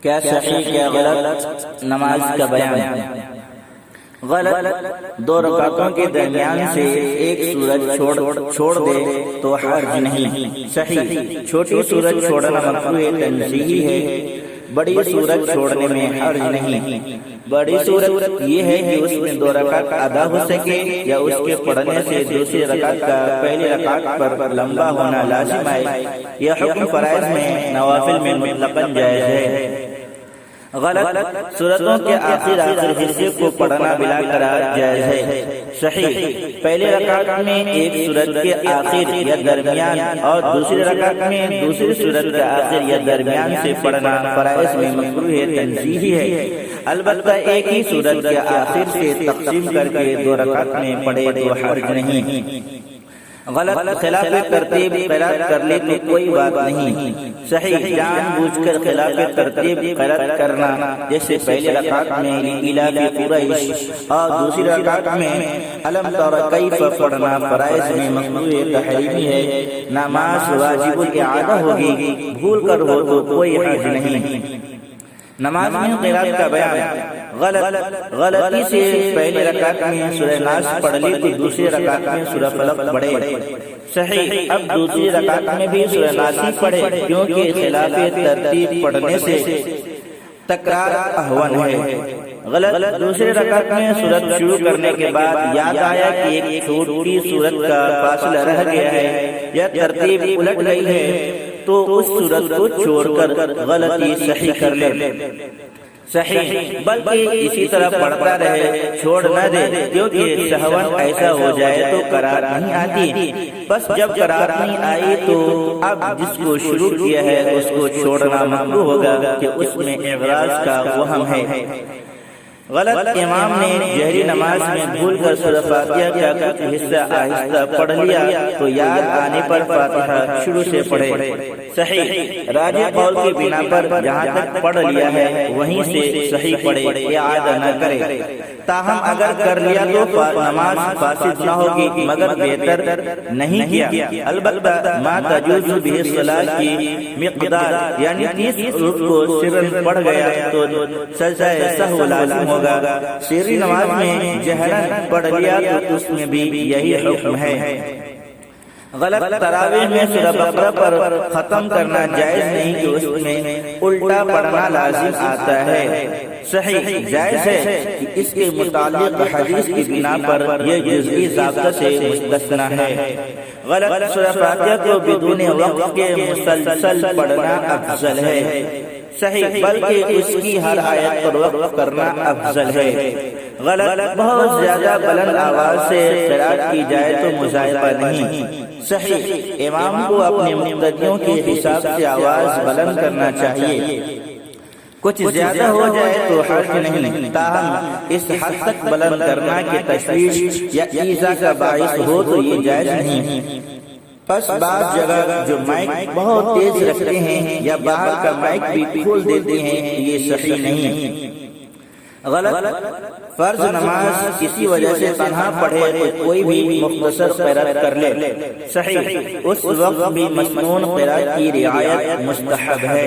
کیا صحیح کیا غلط نماز کا بیان۔ غلط دو رکعتوں کے درمیان سے ایک سورت چھوڑ دے تو حرج نہیں۔ صحیح چھوٹی سورت چھوڑنا مکروہ تنزیہی ہے، بڑی سورت چھوڑنے میں حرج نہیں۔ بڑی سورت یہ ہے کہ اس میں دو رکعت ادا ہو سکے یا اس کے پڑھنے سے دوسری رکعت کا پہلی رکعت پر لمبا ہونا لازم ہے۔ یہ حکم فرائض میں نوافل میں مطلقاً جائز ہے۔ غلط سورتوں کے آخر حصے کو پڑھنا بلا قرار جائز ہے۔ صحیح پہلے رکعت میں ایک سورت کے آخر یا درمیان اور دوسری رکعت میں دوسری سورت کے آخر یا درمیان سے پڑھنا فرائض میں مکروہ تنزیہی ہے۔ البتہ ایک ہی سورت کے آخر سے تقسیم کر کے دو رکعت میں پڑھے تو حرج نہیں۔ غلط خلاف ترتیب قرات کر لے تو کوئی بات نہیں۔ صحیح جان بوجھ کر خلاف ترتیب قرات کرنا، جیسے پہلی رکعت میں الاف قریش اور دوسری رکعت میں الم تر کیف پڑھنا فرائض میں مکروہ تحریمی ہے۔ نماز واجب الاعادہ ہوگی، بھول کر ہو تو کوئی حرج نہیں۔ نماز میں قرات کا بیان۔ غلطی سے پہلی رکعت میں سورہ ناس پڑھ لی تو دوسری رکعت میں سورہ فلق پڑھے۔ صحیح اب دوسری رکعت میں بھی سورہ ناس ہی پڑھے، کیونکہ خلاف ترتیب پڑھنے سے تکرار احوال ہے۔ غلط دوسری رکعت میں سورت شروع کرنے کے بعد یاد آیا کہ ایک چھوٹی سورت کا فاصلہ رہ گیا ہے یا ترتیب الٹ گئی ہے تو اس سورت کو چھوڑ کر غلطی صحیح کر لے۔ صحیح بلکہ اسی طرح پڑھتا رہے، چھوڑ نہ دے، کیونکہ سہون ایسا ہو جائے تو قرار نہیں آتی۔ بس جب قرار نہیں آئی تو اب جس کو شروع کیا ہے اس کو چھوڑنا مکروہ ہوگا کہ اس میں اغراض کا وہم ہے۔ غلط امام نے جہری نماز میں بھول کر سورہ فاتحہ کا کچھ حصہ آہستہ پڑھ لیا تو یاد آنے پر فاتحہ شروع سے پڑھے۔ صحیح راجح قول کی بنا پر جہاں تک پڑھ لیا ہے وہیں سے صحیح پڑھے، اعادہ نہ کرے۔ تاہم اگر کر لیا تو نماز فاسد نہ ہوگی، مگر بہتر نہیں کیا۔ البتہ ما تجوز بہ الصلاۃ کی مقدار یعنی 30 رکوع کو سرن پڑھ گیا تو سجدہ سہو لازم ہوگا۔ سری نماز میں جہرن پڑھ لیا تو اس میں بھی یہی حکم ہے۔ غلط تراویح میں سورہ بقرہ پر ختم کرنا جائز نہیں کہ اس میں الٹا پڑھنا لازم آتا ہے۔ صحیح جائز ہے کہ اس کے متعلق حدیث کی بنا پر یہ جزئی ضابطہ سے مستثنی ہے۔ غلط سورہ فاتحہ کو بدون وقت کے مسلسل پڑھنا افضل ہے۔ صحیح بلکہ اس کی ہر آیت پر وقف کرنا افضل ہے۔ غلط بہت زیادہ بلند آواز سے قرات کی جائے تو مذائقہ نہیں۔ صحیح امام کو اپنے مقتدیوں کے حساب سے آواز بلند کرنا چاہیے، کچھ زیادہ ہو جائے تو حرج نہیں، تاہم اس حد تک بلند کرنا کہ تشویش یا ایذا کا باعث ہو تو یہ جائز نہیں۔ پس بعض جگہ جو مائک بہت تیز رکھتے ہیں یا باہر کا مائک بھی کھول دیتے ہیں یہ صحیح نہیں۔ غلط فرض نماز کسی وجہ سے تنہا پڑھے تو کوئی بھی مختصر قرات کر لے۔ صحیح اس وقت بھی مسنون قرات کی رعایت مستحب ہے۔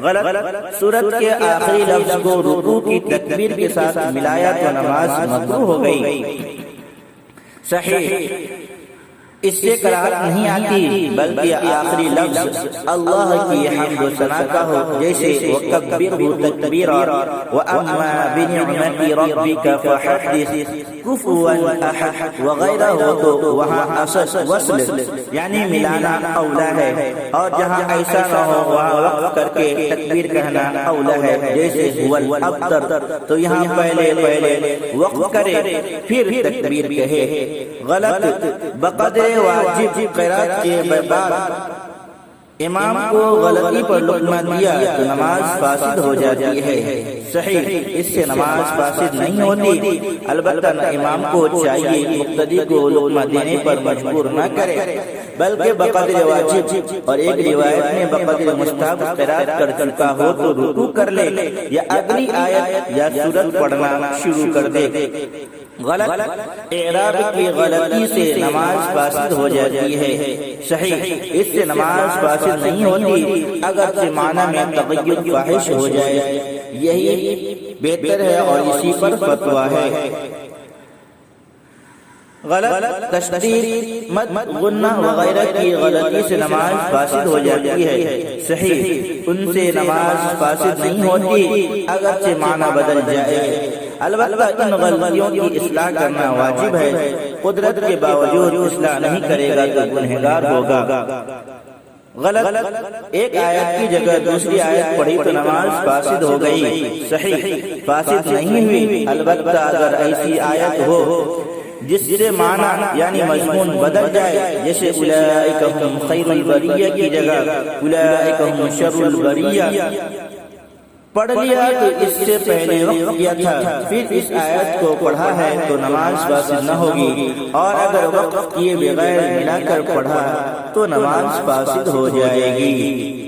غلط سورت کے آخری لفظ کو رکوع کی تکبیر کے ساتھ ملایا تو نماز مکروہ ہو گئی۔ صحیح اس سے قرات نہیں آتی، بلکہ آخری لفظ اللہ کی حمد و ثنا کا ہو، جیسے وَكَبِّرْهُ تَكْبِيرًا وَأَمَّا بِنِعْمَةِ رَبِّكَ فَحَدِّثْ كُفُوًا أَحَدٌ وغیرہ ہو تو وہاں اصل وصل یعنی ملانا اولا ہے، اور جہاں ایسا نہ ہو وہاں وقف کر کے تکبیر کہنا اولا ہے، جیسے هُوَ الْأَبْتَرُ تو یہاں پہلے وقف کرے پھر تکبیر کہے۔ غلط بقدر واجب قرات کے بعد امام کو غلطی پر لقمہ دیا تو نماز فاسد ہو جاتی ہے۔ صحیح اس سے نماز فاسد نہیں ہوتی، البتہ امام کو چاہیے مقتدی کو لقمہ دینے پر مجبور نہ کرے، بلکہ بقدر واجب اور ایک روایت میں بقدر مستحب قرات کر چکا ہو تو رکوع کر لے یا اگلی آیت یا سورت پڑھنا شروع کر دے۔ غلط اعراب کی غلطی سے نماز فاسد ہو جاتی ہے۔ صحیح، اس سے نماز فاسد نہیں ہوتی اگرچہ معنی میں تغیر فاحش ہو جائے، یہی بہتر ہے اور اسی پر فتویٰ ہے۔ غلط تشدید، مد، غنہ وغیرہ کی غلطی سے نماز فاسد ہو جاتی ہے، صحیح، ان سے نماز فاسد نہیں ہوتی اگرچہ معنی بدل جائے، البتہ ان غلطیوں کی اصلاح کرنا واجب ہے، قدرت کے باوجود اصلاح نہیں کرے گا تو گنہگار ہوگا۔ غلط، ایک آیت کی جگہ دوسری آیت پڑھی تو نماز فاسد ہو گئی، صحیح، فاسد نہیں ہوئی، البتہ اگر ایسی آیت ہو جس سے معنی یعنی مضمون بدل جائے، جیسے اولئک ہم خیر البریہ کی جگہ اولئک ہم شر البریہ پڑھ لیا تو اس سے پہلے وقت کیا تھا، پھر اس آیت کو پڑھا ہے تو نماز فاسد نہ ہوگی، اور اگر وقت کیے بغیر ملا کر پڑھا تو نماز فاسد ہو جائے گی۔